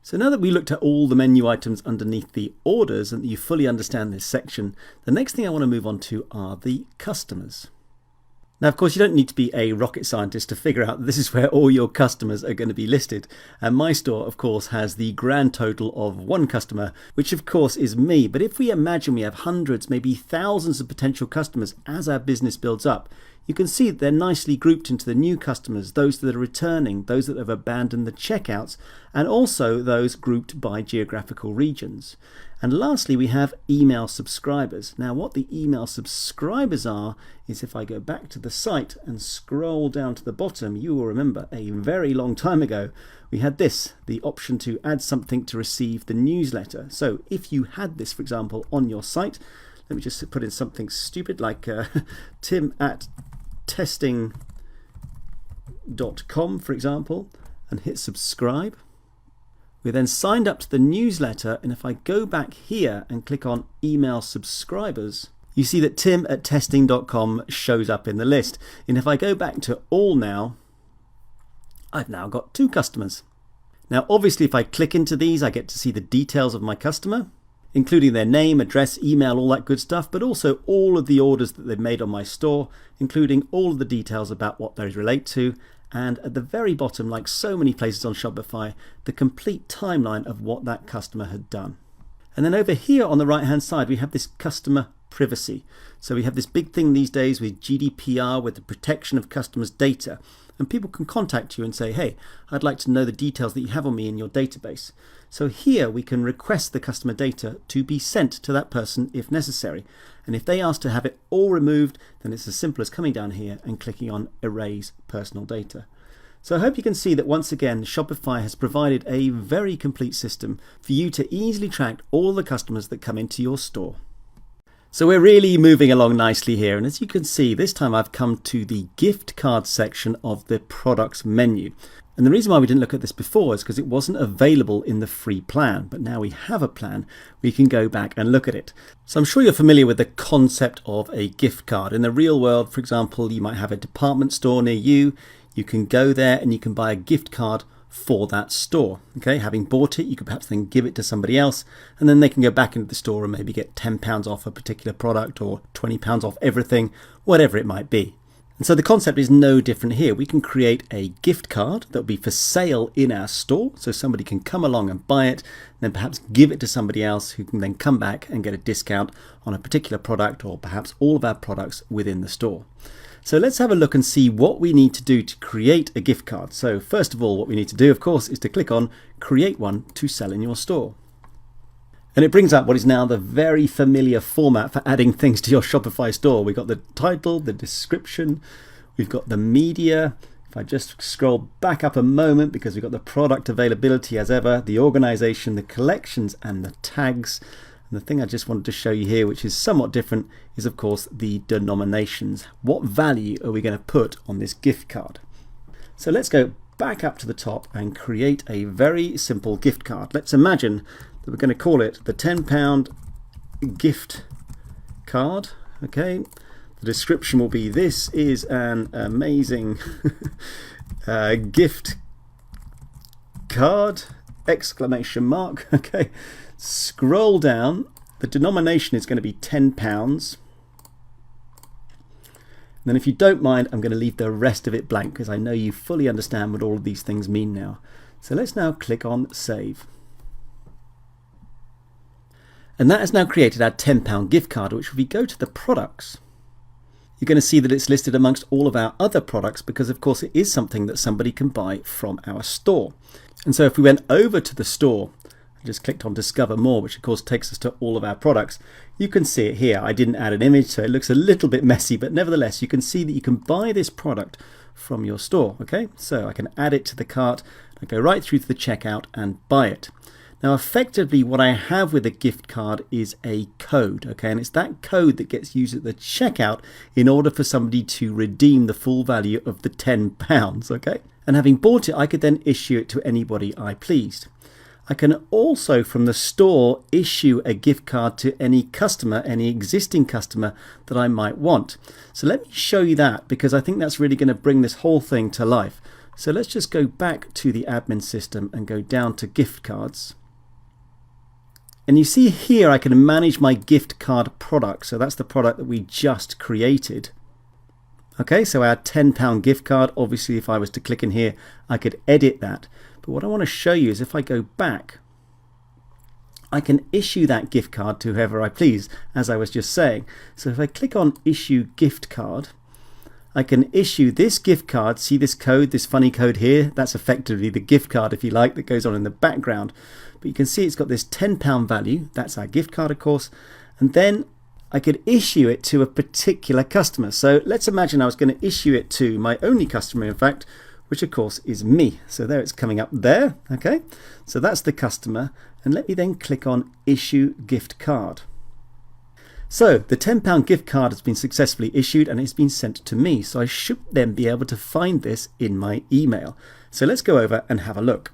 So now that we looked at all the menu items underneath the orders and that you fully understand this section, the next thing I want to move on to are the customers. Now, of course, you don't need to be a rocket scientist to figure out that this is where all your customers are going to be listed. And my store, of course, has the grand total of one customer, which of course is me. But if we imagine we have hundreds, maybe thousands of potential customers as our business builds up, you can see that they're nicely grouped into the new customers, those that are returning, those that have abandoned the checkouts, and also those grouped by geographical regions. And lastly, we have email subscribers. Now, what the email subscribers are is, if I go back to the site and scroll down to the bottom, you will remember a very long time ago, we had this, the option to add something to receive the newsletter. So if you had this, for example, on your site, let me just put in something stupid like tim@testing.com, for example, and hit subscribe. We then signed up to the newsletter, and if I go back here and click on email subscribers, you see that tim@testing.com shows up in the list. And if I go back to all now, I've now got 2 customers. Now, obviously, if I click into these, I get to see the details of my customer, including their name, address, email, all that good stuff, but also all of the orders that they've made on my store, including all of the details about what those relate to. And at the very bottom, like so many places on Shopify, the complete timeline of what that customer had done. And then over here on the right hand side, we have this customer privacy. So we have this big thing these days with GDPR, with the protection of customers' data. And people can contact you and say, hey, I'd like to know the details that you have on me in your database. So here we can request the customer data to be sent to that person if necessary. And if they ask to have it all removed, then it's as simple as coming down here and clicking on Erase Personal Data. So I hope you can see that once again, Shopify has provided a very complete system for you to easily track all the customers that come into your store. So we're really moving along nicely here, and as you can see, this time I've come to the gift card section of the products menu. And the reason why we didn't look at this before is because it wasn't available in the free plan, but now we have a plan, we can go back and look at it. So I'm sure you're familiar with the concept of a gift card. In the real world, for example, you might have a department store near you, you can go there and you can buy a gift card for that store. Okay, having bought it, you could perhaps then give it to somebody else, and then they can go back into the store and maybe get £10 off a particular product or £20 off everything, whatever it might be. And so the concept is no different here. We can create a gift card that will be for sale in our store, so somebody can come along and buy it, and then perhaps give it to somebody else who can then come back and get a discount on a particular product or perhaps all of our products within the store. So let's have a look and see what we need to do to create a gift card. So first of all, what we need to do, of course, is to click on Create One to Sell in Your Store. And it brings up what is now the very familiar format for adding things to your Shopify store. We've got the title, the description, we've got the media. If I just scroll back up a moment, because we've got the product availability as ever, the organization, the collections, and the tags. And the thing I just wanted to show you here, which is somewhat different, is of course the denominations. What value are we going to put on this gift card? So let's go back up to the top and create a very simple gift card. Let's imagine that we're going to call it the £10 gift card. Okay, the description will be, this is an amazing gift card, exclamation mark. Okay, scroll down, the denomination is going to be £10. And then if you don't mind, I'm going to leave the rest of it blank because I know you fully understand what all of these things mean now. So let's now click on Save. And that has now created our £10 gift card, which if we go to the products, you're going to see that it's listed amongst all of our other products because of course it is something that somebody can buy from our store. And so if we went over to the store, I just clicked on Discover More, which of course takes us to all of our products. You can see it here. I didn't add an image, so it looks a little bit messy, but nevertheless, you can see that you can buy this product from your store. Okay, so I can add it to the cart, I go right through to the checkout and buy it. Now, effectively, what I have with a gift card is a code, okay, and it's that code that gets used at the checkout in order for somebody to redeem the full value of the £10, okay? And having bought it, I could then issue it to anybody I pleased. I can also, from the store, issue a gift card to any customer, any existing customer that I might want. So let me show you that, because I think that's really going to bring this whole thing to life. So let's just go back to the admin system and go down to gift cards. And you see here I can manage my gift card product. So that's the product that we just created. Okay, so our £10 gift card, obviously if I was to click in here, I could edit that. But what I want to show you is if I go back, I can issue that gift card to whoever I please, as I was just saying. So if I click on issue gift card, I can issue this gift card. See this code, this funny code here? That's effectively the gift card, if you like, that goes on in the background. But you can see it's got this £10 value. That's our gift card, of course. And then I could issue it to a particular customer. So let's imagine I was going to issue it to my only customer, in fact, which of course is me. So there it's coming up there. Okay, so that's the customer. And let me then click on issue gift card. So the £10 gift card has been successfully issued and it's been sent to me. So I should then be able to find this in my email. So let's go over and have a look.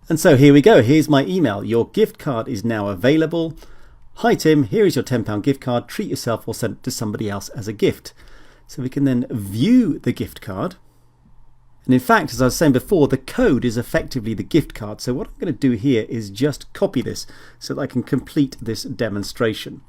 And so here we go. Here's my email. Your gift card is now available. Hi Tim, here is your £10 gift card. Treat yourself or send it to somebody else as a gift. So we can then view the gift card. And in fact, as I was saying before, the code is effectively the gift card. So what I'm going to do here is just copy this so that I can complete this demonstration.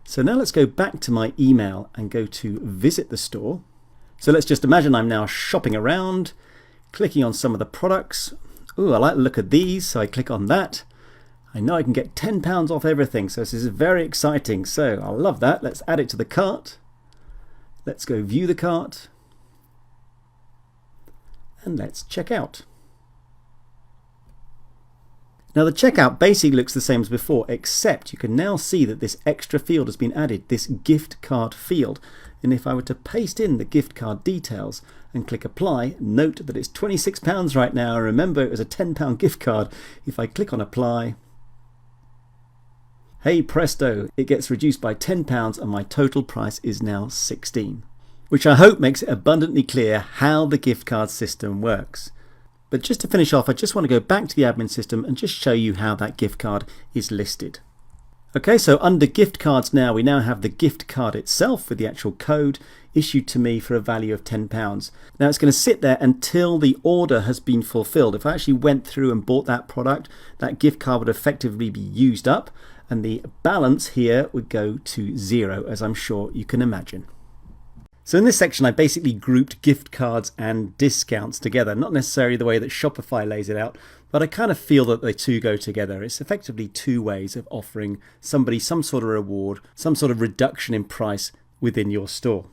So now let's go back to my email and go to visit the store. So let's just imagine I'm now shopping around, clicking on some of the products. Ooh, I like the look of these, so I click on that. I know I can get £10 off everything, so this is very exciting. So I love that. Let's add it to the cart. Let's go view the cart. And let's check out. Now the checkout basically looks the same as before, except you can now see that this extra field has been added, this gift card field. And if I were to paste in the gift card details and click apply, note that it's £26 right now. Remember, it was a £10 gift card. If I click on apply, hey presto, it gets reduced by £10 and my total price is now £16. Which I hope makes it abundantly clear how the gift card system works. But just to finish off, I just want to go back to the admin system and just show you how that gift card is listed. Okay, so under gift cards now, we now have the gift card itself with the actual code issued to me for a value of £10. Now it's going to sit there until the order has been fulfilled. If I actually went through and bought that product, that gift card would effectively be used up and the balance here would go to 0, as I'm sure you can imagine. So in this section, I basically grouped gift cards and discounts together. Not necessarily the way that Shopify lays it out, but I kind of feel that the two go together. It's effectively two ways of offering somebody some sort of reward, some sort of reduction in price within your store.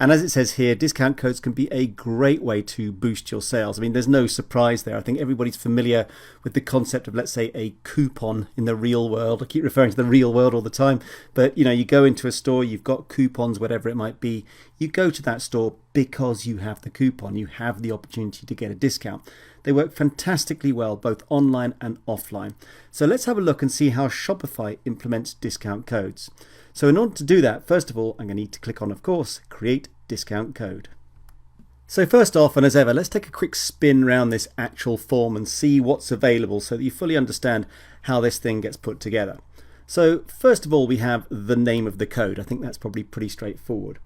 And as it says here, discount codes can be a great way to boost your sales. I mean, there's no surprise there. I think everybody's familiar with the concept of, let's say, a coupon in the real world. I keep referring to the real world all the time. But, you know, you go into a store, you've got coupons, whatever it might be. You go to that store because you have the coupon. You have the opportunity to get a discount. They work fantastically well, both online and offline. So let's have a look and see how Shopify implements discount codes. So in order to do that, first of all, I'm going to need to click on, of course, create discount code. So first off, and as ever, let's take a quick spin around this actual form and see what's available so that you fully understand how this thing gets put together. So first of all, we have the name of the code. I think that's probably pretty straightforward.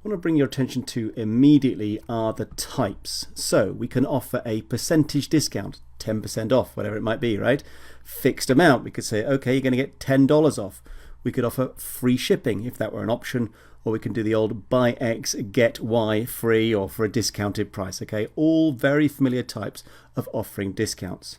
What I want to bring your attention to immediately are the types. So we can offer a percentage discount, 10% off, whatever it might be, right? Fixed amount, we could say, okay, you're going to get $10 off. We could offer free shipping if that were an option, or we can do the old buy X, get Y free or for a discounted price. Okay, all very familiar types of offering discounts.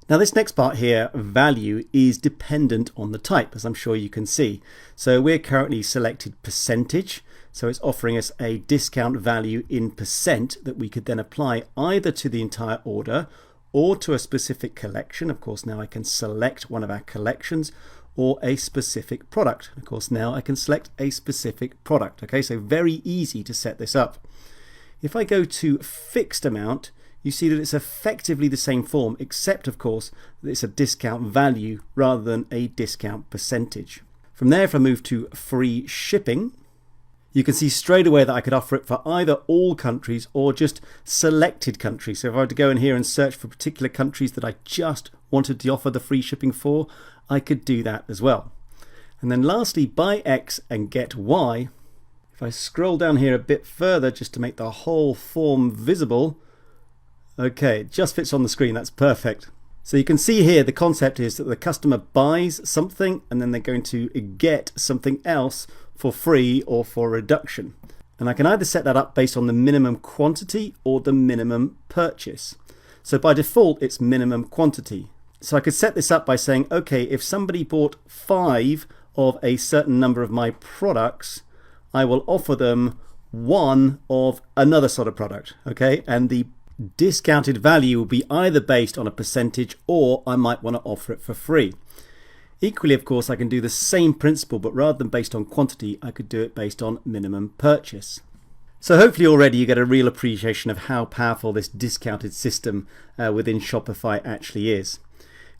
Now this next part here, value, is dependent on the type, as I'm sure you can see. So we're currently selected percentage, so it's offering us a discount value in percent that we could then apply either to the entire order or to a specific collection. Of course, now I can select one of our collections, or a specific product. Of course, now I can select a specific product. Okay, so very easy to set this up. If I go to fixed amount, you see that it's effectively the same form, except of course that it's a discount value rather than a discount percentage. From there, if I move to free shipping, you can see straight away that I could offer it for either all countries or just selected countries. So if I were to go in here and search for particular countries that I just wanted to offer the free shipping for, I could do that as well. And then lastly, buy X and get Y. If I scroll down here a bit further just to make the whole form visible, Okay, it just fits on the screen. That's perfect. So you can see here the concept is that the customer buys something and then they're going to get something else for free or for a reduction. And I can either set that up based on the minimum quantity or the minimum purchase. So by default, it's minimum quantity. So I could set this up by saying, okay, if somebody bought 5 of a certain number of my products, I will offer them 1 of another sort of product, okay? And the discounted value will be either based on a percentage or I might want to offer it for free. Equally, of course, I can do the same principle, but rather than based on quantity, I could do it based on minimum purchase. So hopefully already you get a real appreciation of how powerful this discounted system within Shopify actually is.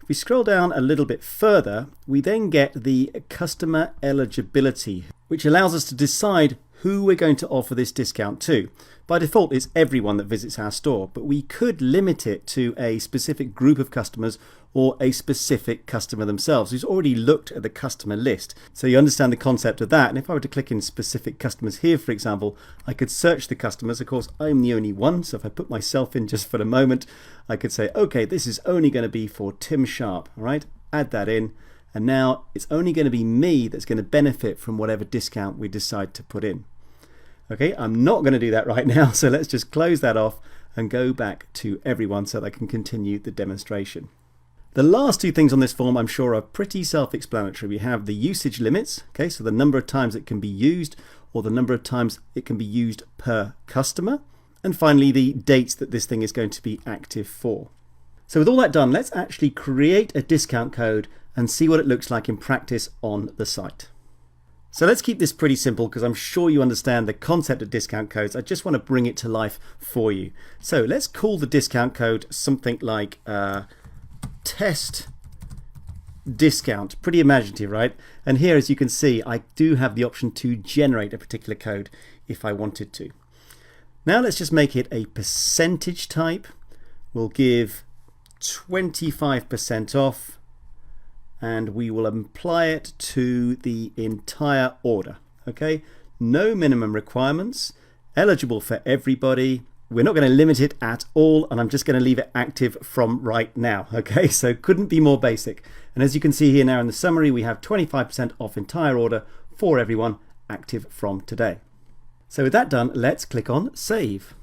If we scroll down a little bit further, we then get the customer eligibility, which allows us to decide who we're going to offer this discount to. By default, it's everyone that visits our store, but we could limit it to a specific group of customers or a specific customer themselves who's already looked at the customer list. So you understand the concept of that. And if I were to click in specific customers here, for example, I could search the customers. Of course, I'm the only one. So if I put myself in just for a moment, I could say, okay, this is only going to be for Tim Sharp. All right, add that in. And now it's only going to be me that's going to benefit from whatever discount we decide to put in. Okay, I'm not going to do that right now. So let's just close that off and go back to everyone so that I can continue the demonstration. The last 2 things on this form I'm sure are pretty self-explanatory. We have the usage limits, okay, so the number of times it can be used or the number of times it can be used per customer. And finally, the dates that this thing is going to be active for. So with all that done, let's actually create a discount code and see what it looks like in practice on the site. So let's keep this pretty simple because I'm sure you understand the concept of discount codes. I just want to bring it to life for you. So let's call the discount code something like test discount. Pretty imaginative, right? And here, as you can see, I do have the option to generate a particular code if I wanted to. Now let's just make it a percentage type. We'll give 25% off. And we will apply it to the entire order, okay? No minimum requirements, eligible for everybody. We're not going to limit it at all, and I'm just going to leave it active from right now, okay? So couldn't be more basic. And as you can see here now in the summary, we have 25% off entire order for everyone, active from today. So with that done, let's click on Save.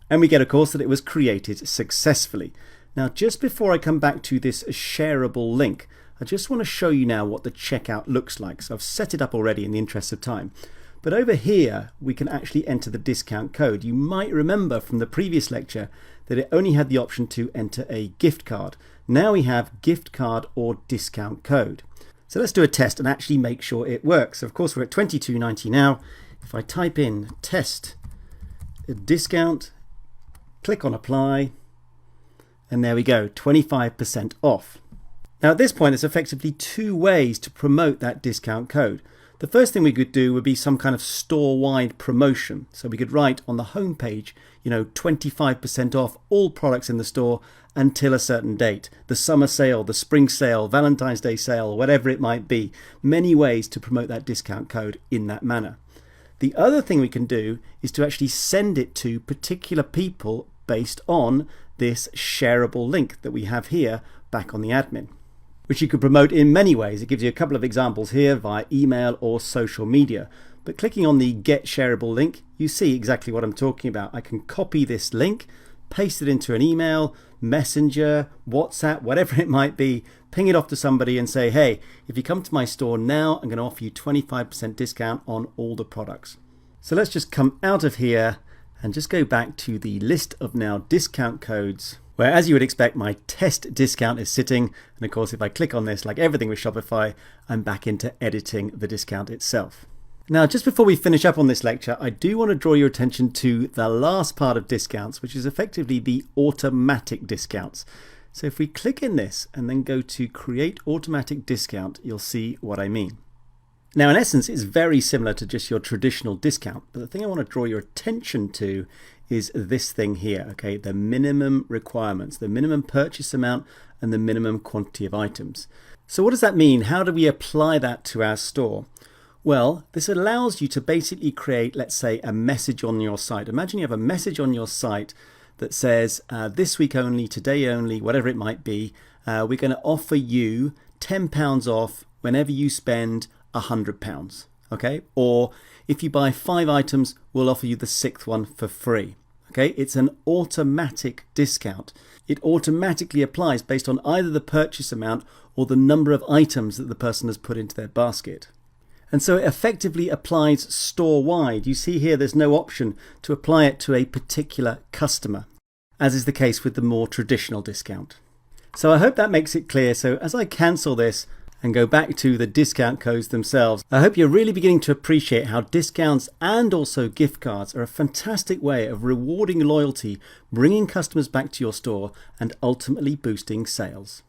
And we get, of course, that it was created successfully. Now, just before I come back to this shareable link, I just want to show you now what the checkout looks like. So I've set it up already in the interest of time. But over here, we can actually enter the discount code. You might remember from the previous lecture that it only had the option to enter a gift card. Now we have gift card or discount code. So let's do a test and actually make sure it works. Of course, we're at $22.90 now. If I type in test discount, click on apply, and there we go, 25% off. Now at this point, there's effectively 2 ways to promote that discount code. The first thing we could do would be some kind of store-wide promotion. So we could write on the home page, 25% off all products in the store until a certain date. The summer sale, the spring sale, Valentine's Day sale, whatever it might be. Many ways to promote that discount code in that manner. The other thing we can do is to actually send it to particular people based on this shareable link that we have here back on the admin, which you could promote in many ways. It gives you a couple of examples here via email or social media. But clicking on the Get Shareable link, you see exactly what I'm talking about. I can copy this link, paste it into an email, Messenger, WhatsApp, whatever it might be, ping it off to somebody and say, hey, if you come to my store now, I'm going to offer you 25% discount on all the products. So let's just come out of here and just go back to the list of now discount codes, where, as you would expect, my test discount is sitting. And of course, if I click on this, like everything with Shopify, I'm back into editing the discount itself. Now, just before we finish up on this lecture, I do want to draw your attention to the last part of discounts, which is effectively the automatic discounts. So if we click in this and then go to Create Automatic Discount, you'll see what I mean. Now, in essence, it's very similar to just your traditional discount. But the thing I want to draw your attention to is this thing here, okay? The minimum requirements, the minimum purchase amount and the minimum quantity of items. So what does that mean? How do we apply that to our store? Well, this allows you to basically create, let's say, a message on your site. Imagine you have a message on your site that says this week only, today only, whatever it might be, we're going to offer you £10 off whenever you spend £100. Okay, or if you buy 5 items, we'll offer you the 6th one for free. Okay, it's an automatic discount. It automatically applies based on either the purchase amount or the number of items that the person has put into their basket. And so it effectively applies store-wide. You see here there's no option to apply it to a particular customer, as is the case with the more traditional discount. So I hope that makes it clear. So as I cancel this and go back to the discount codes themselves, I hope you're really beginning to appreciate how discounts and also gift cards are a fantastic way of rewarding loyalty, bringing customers back to your store, and ultimately boosting sales.